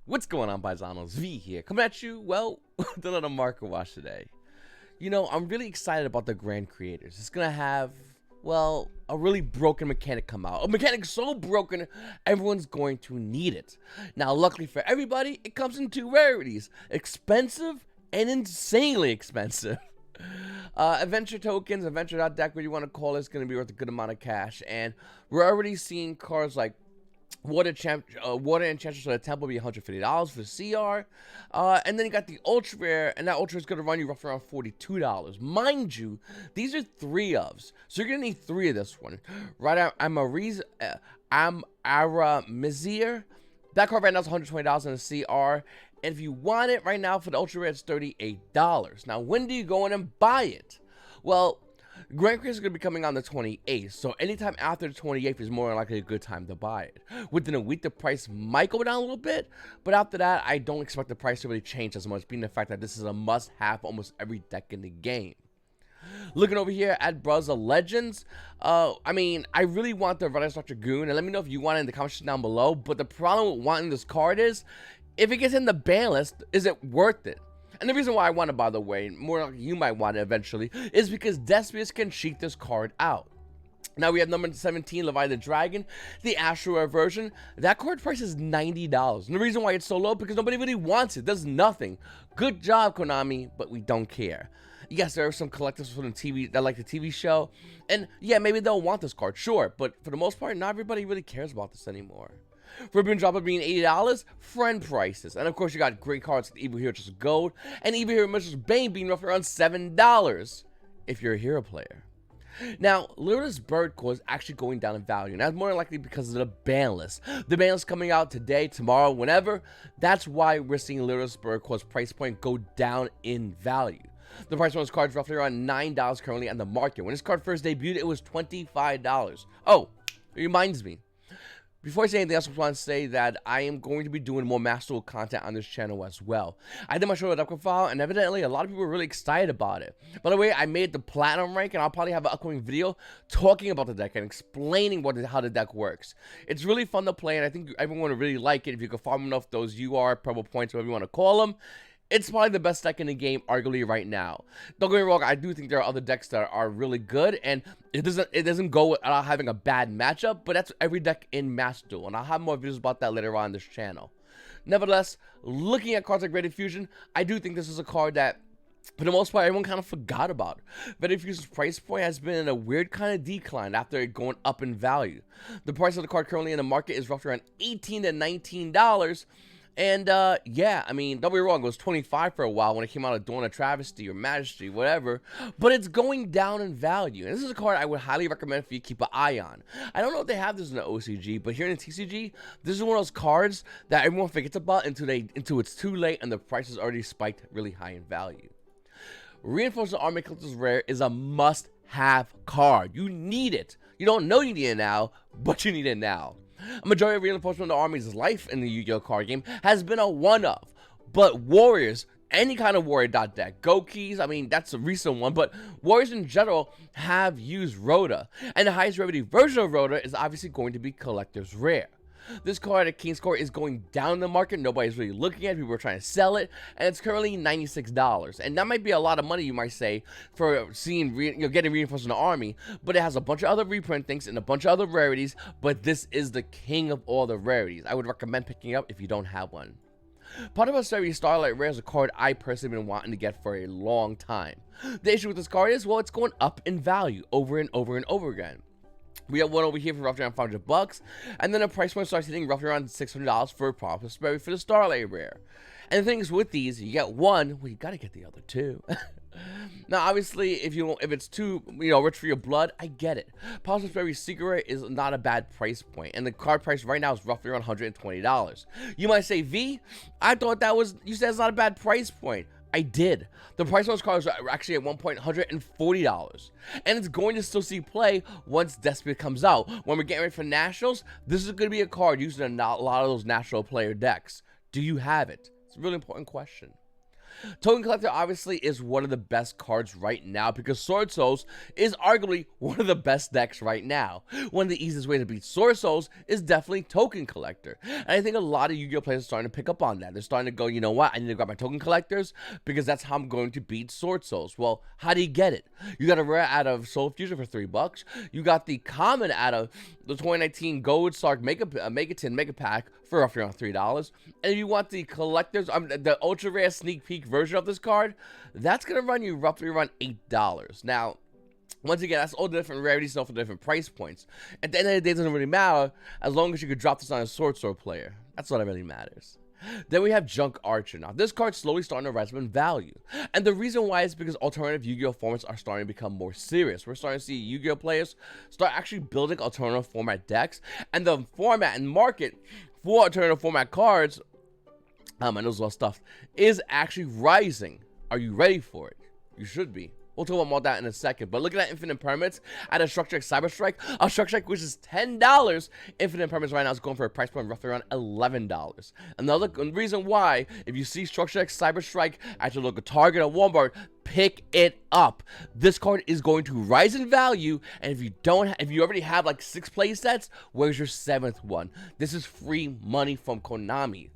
What's going on, Paisanos? V here, coming at you, well, with another market watch today. You know, I'm really excited about the Grand Creators. It's gonna have, well, a really broken mechanic come out. A mechanic so broken, everyone's going to need it. Now, luckily for everybody, it comes in two rarities. Expensive and insanely expensive. Adventure tokens, adventure deck, what you want to call it, is going to be worth a good amount of cash. And we're already seeing cards like Water Enchantress for the Temple be $150 for CR. And then you got the Ultra Rare, and that Ultra is going to run you roughly around $42. Mind you, these are 3-ofs, so you're going to need 3 of this one. Right, I'm Aramizir. That card right now is $120 in the CR. And if you want it right now for the Ultra Rare, it's $38. Now, when do you go in and buy it? Well, Grand Creators is going to be coming on the 28th, so anytime after the 28th is more than likely a good time to buy it. Within a week, the price might go down a little bit, but after that, I don't expect the price to really change as much, being the fact that this is a must-have for almost every deck in the game. Looking over here at Brother Legends, I mean, I really want the Renaissance Dragoon, and let me know if you want it in the comments down below, but the problem with wanting this card is, if it gets in the ban list, is it worth it? And the reason why I want it, by the way, more like you might want it eventually, is because Despius can cheat this card out. Now we have number 17, Levi the Dragon, the Astro version. That card price is $90. And the reason why it's so low, because nobody really wants it. It does nothing. Good job, Konami, but we don't care. Yes, there are some collectors from the TV that like the TV show. And yeah, maybe they'll want this card, sure. But for the most part, not everybody really cares about this anymore. Ribbon Dropper being $80, friend prices. And of course, you got great cards like Evil Hero Just Gold, and Evil Hero Mrs. Bane being roughly around $7 if you're a hero player. Now, Lyra's Bird Core is actually going down in value, and that's more than likely because of the ban list. The ban list coming out today, tomorrow, whenever. That's why we're seeing Lyra's Bird Core's price point go down in value. The price on this card is roughly around $9 currently on the market. When this card first debuted, it was $25. Oh, it reminds me. Before I say anything else, I just want to say that I am going to be doing more Master Duel content on this channel as well. I did my show with Upcoming File, and evidently a lot of people were really excited about it. By the way, I made the Platinum rank, and I'll probably have an upcoming video talking about the deck and explaining how the deck works. It's really fun to play, and I think everyone would really like it if you can farm enough those UR purple points, whatever you want to call them. It's probably the best deck in the game, arguably, right now. Don't get me wrong, I do think there are other decks that are really good, and it doesn't go without having a bad matchup, but that's every deck in Master Duel, and I'll have more videos about that later on this channel. Nevertheless, looking at cards like Red Fusion, I do think this is a card that, for the most part, everyone kind of forgot about. Red Fusion's price point has been in a weird kind of decline after it going up in value. The price of the card currently in the market is roughly around $18 to $19, and, yeah, I mean, don't be wrong, it was $25 for a while when it came out of Dawn of Travesty or Majesty, whatever, but it's going down in value, and this is a card I would highly recommend for you to keep an eye on. I don't know if they have this in the OCG, but here in the TCG, this is one of those cards that everyone forgets about until it's too late and the price is already spiked really high in value. Reinforcement Army Collector's Rare is a must-have card. You need it. You don't know you need it now, but you need it now. A majority of Reinforcement of the Army's life in the Yu-Gi-Oh card game has been a one-off, but Warriors, any kind of Warrior deck, Gokis, I mean, that's a recent one, but Warriors in general have used Rhoda, and the highest rarity version of Rhoda is obviously going to be Collector's Rare. This card at King's Court is going down in the market. Nobody's really looking at it. People are trying to sell it, and it's currently $96. And that might be a lot of money, you might say, for seeing getting Reinforcement of the Army. But it has a bunch of other reprint things and a bunch of other rarities. But this is the king of all the rarities. I would recommend picking it up if you don't have one. Part of our series, Starlight Rare, is a card I personally been wanting to get for a long time. The issue with this card is, well, it's going up in value over and over and over again. We have one over here for roughly around $500, and then the price point starts hitting roughly around $600 for a Prosperity for the Starlight Rare. And the thing is, with these, you get one, well, you gotta get the other two. Now, obviously, if it's too, rich for your blood, I get it. Prosperity Secret Rare is not a bad price point, and the card price right now is roughly around $120. You might say, V, I thought you said it's not a bad price point. I did. The price on those cards are actually at one point $140, and it's going to still see play once Despia comes out. When we're getting ready for Nationals, this is going to be a card used in a lot of those National player decks. Do you have it? It's a really important question. Token Collector obviously is one of the best cards right now because Sword Souls is arguably one of the best decks right now. One of the easiest ways to beat Sword Souls is definitely Token Collector. And I think a lot of Yu-Gi-Oh! Players are starting to pick up on that. They're starting to go, you know what, I need to grab my Token Collectors because that's how I'm going to beat Sword Souls. Well, how do you get it? You got a rare out of Soul Fusion for $3. You got the common out of the 2019 Gold Sark Megaton Mega Pack for roughly around $3. And if you want the collectors, the ultra rare sneak peek version of this card, that's gonna run you roughly around $8. Now, once again, that's all the different rarities and for different price points. At the end of the day, it doesn't really matter as long as you could drop this on a Sword player. That's what really matters. Then we have Junk Archer. Now, this card's slowly starting to rise in value. And the reason why is because alternative Yu-Gi-Oh! Formats are starting to become more serious. We're starting to see Yu-Gi-Oh! Players start actually building alternative format decks. And the format and market for alternative format cards, I know it's all stuff, is actually rising. Are you ready for it? You should be. We'll talk about more that in a second. But looking at Infinite Permits at a Structure Cyber Strike, a Structure Strike which is $10. Infinite Permits right now is going for a price point roughly around $11. Another reason why, if you see Structure Cyber Strike at your local Target or Walmart, pick it up. This card is going to rise in value, and if you already have like 6 play sets, where's your 7th one? This is free money from Konami.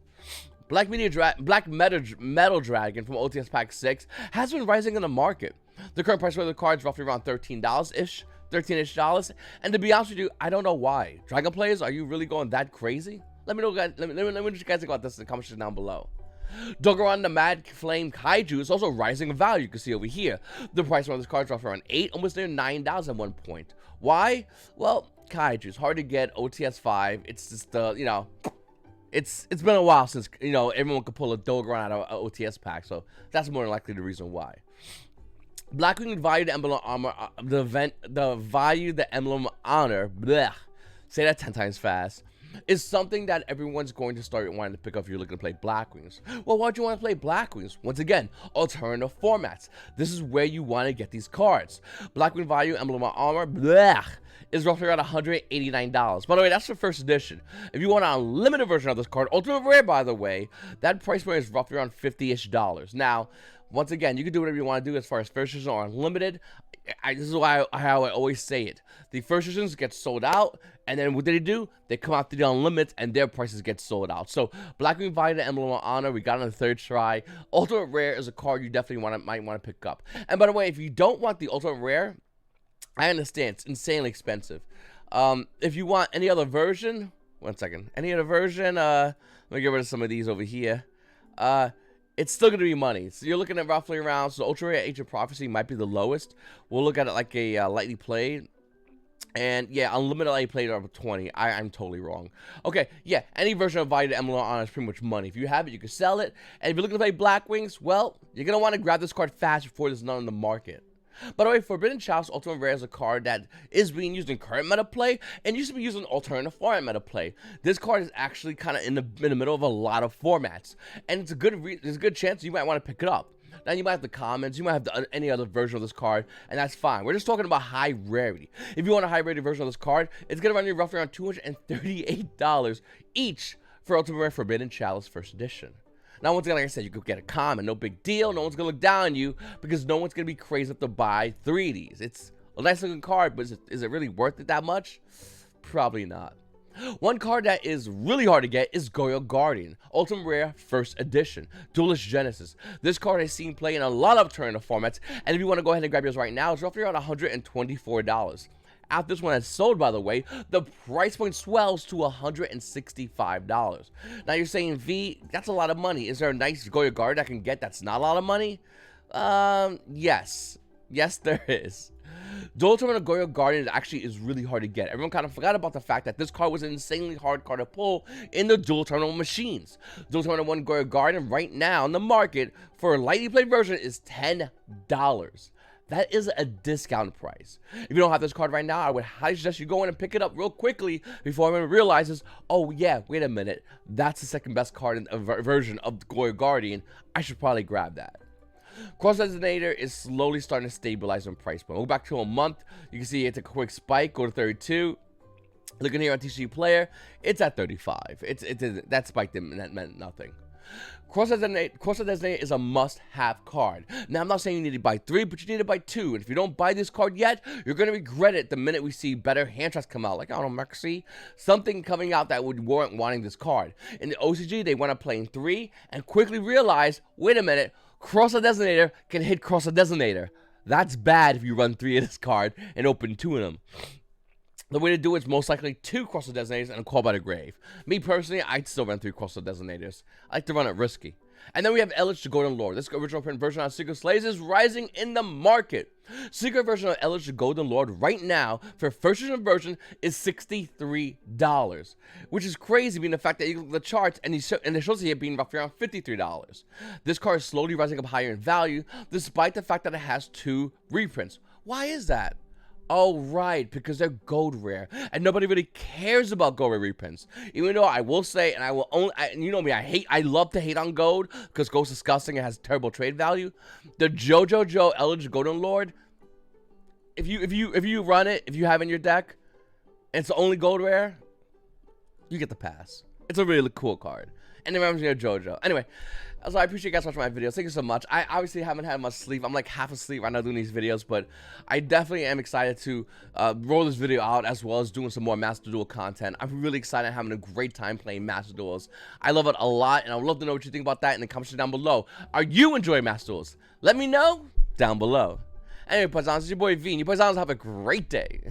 Black Metal Dragon from OTS Pack 6 has been rising in the market. The current price for the card is roughly around $13-ish, $13-ish, and to be honest with you, I don't know why. Dragon players, are you really going that crazy? Let me know, guys. Let me know what you guys think about this in the comments down below. Dogoran the Mad Flame Kaiju is also rising in value. You can see over here. The price on this card is roughly around $8, almost near $9 at one point. Why? Well, Kaiju is hard to get. OTS 5. It's just it's been a while since everyone could pull a Dogoran out of an OTS pack, so that's more than likely the reason why. Blackwing Value the Emblem Armor, the Value the Emblem Honor, bleh, say that 10 times fast, is something that everyone's going to start wanting to pick up if you're looking to play Blackwings. Well, why do you want to play Blackwings? Once again, alternative formats. This is where you want to get these cards. Blackwing Value Emblem Armor, bleh, is roughly around $189. By the way, that's for first edition. If you want an unlimited version of this card, Ultimate Rare, by the way, that price point is roughly around $50-ish. Now, once again, you can do whatever you want to do as far as first edition or unlimited. This is how I always say it. The first editions get sold out, and then what do? They come out to the unlimited, and their prices get sold out. So, Blackwing Value the Emblem of Honor, we got on the 3rd try. Ultimate Rare is a card you definitely might want to pick up. And by the way, if you don't want the Ultimate Rare, I understand, it's insanely expensive. If you want any other version, one second, any other version, let me get rid of some of these over here. It's still going to be money. So you're looking at roughly around, so Ultra Rare Age of Prophecy might be the lowest. We'll look at it like a lightly played. And yeah, unlimited lightly played over 20. I'm totally wrong. Okay, yeah, any version of Value to Emblem Honor is pretty much money. If you have it, you can sell it. And if you're looking to play Blackwings, well, you're going to want to grab this card fast before there's none on the market. By the way, Forbidden Chalice Ultimate Rare is a card that is being used in current meta play and used to be used in alternative format meta play. This card is actually kind of in the middle of a lot of formats, and it's a good chance you might want to pick it up. Now you might have the commons, you might have any other version of this card, and that's fine. We're just talking about high rarity. If you want a high rarity version of this card, it's gonna run you roughly around $238 each for Ultimate Rare Forbidden Chalice First Edition. Now, once again, like I said, you could get a common, no big deal. No one's going to look down on you because no one's going to be crazy enough to buy 3 of these. It's a nice looking card, but is it really worth it that much? Probably not. One card that is really hard to get is Goyo Guardian, Ultimate Rare First Edition, Duelist Genesis. This card I've seen play in a lot of alternative formats, and if you want to go ahead and grab yours right now, it's roughly around $124. After this one has sold, by the way, the price point swells to $165. Now you're saying, V, that's a lot of money. Is there a nice Goyo Guard I can get that's not a lot of money? Yes. Yes, there is. Dual Tournament of Goyo Guardian actually is really hard to get. Everyone kind of forgot about the fact that this card was an insanely hard card to pull in the Dual Tournament machines. Dual Tournament 1 Goyo Guardian right now in the market for a lightly played version is $10. That is a discount price. If you don't have this card right now, I would highly suggest you go in and pick it up real quickly before everyone realizes, oh yeah, wait a minute, that's the second best card in a version of Goyo Guardian. I should probably grab that. Cross Resonator is slowly starting to stabilize on price point. We'll go back to a month. You can see it's a quick spike, go to 32. Looking here on TCG Player, it's at 35. That spike meant nothing. Cross Designator is a must-have card. Now, I'm not saying you need to buy 3, but you need to buy 2. And if you don't buy this card yet, you're going to regret it the minute we see better hand traps come out. Like, I don't know, Maxi, something coming out that would warrant wanting this card. In the OCG, they went up playing 3 and quickly realized, wait a minute, Cross Designator can hit Cross Designator. That's bad if you run 3 of this card and open 2 of them. The way to do it is most likely 2 Cross Designators and a Call by the Grave. Me personally, I'd still run 3 Cross Designators. I like to run it risky. And then we have Eldritch the Golden Lord. This original print version on Secret Slays is rising in the market. Secret version of Eldritch the Golden Lord right now for first edition version is $63, which is crazy being the fact that you look at the charts and it shows it being roughly around $53. This card is slowly rising up higher in value despite the fact that it has 2 reprints. Why is that? Oh, right, because they're gold rare, and nobody really cares about gold rare reprints. Even though I will say, and I will only, you know me, I love to hate on gold, because gold's disgusting and has terrible trade value. The JoJo Eldritch Golden Lord, if you run it, if you have it in your deck, and it's the only gold rare, you get the pass. It's a really cool card. And it reminds me of JoJo. Anyway, so I appreciate you guys watching my videos. Thank you so much. I obviously haven't had much sleep. I'm like half asleep right now doing these videos, but I definitely am excited to roll this video out as well as doing some more Master Duel content. I'm really excited, having a great time playing Master Duels. I love it a lot, and I would love to know what you think about that in the comments down below. Are you enjoying Master Duels? Let me know down below. Anyway, Paisanos, it's your boy V, and you Paisanos have a great day.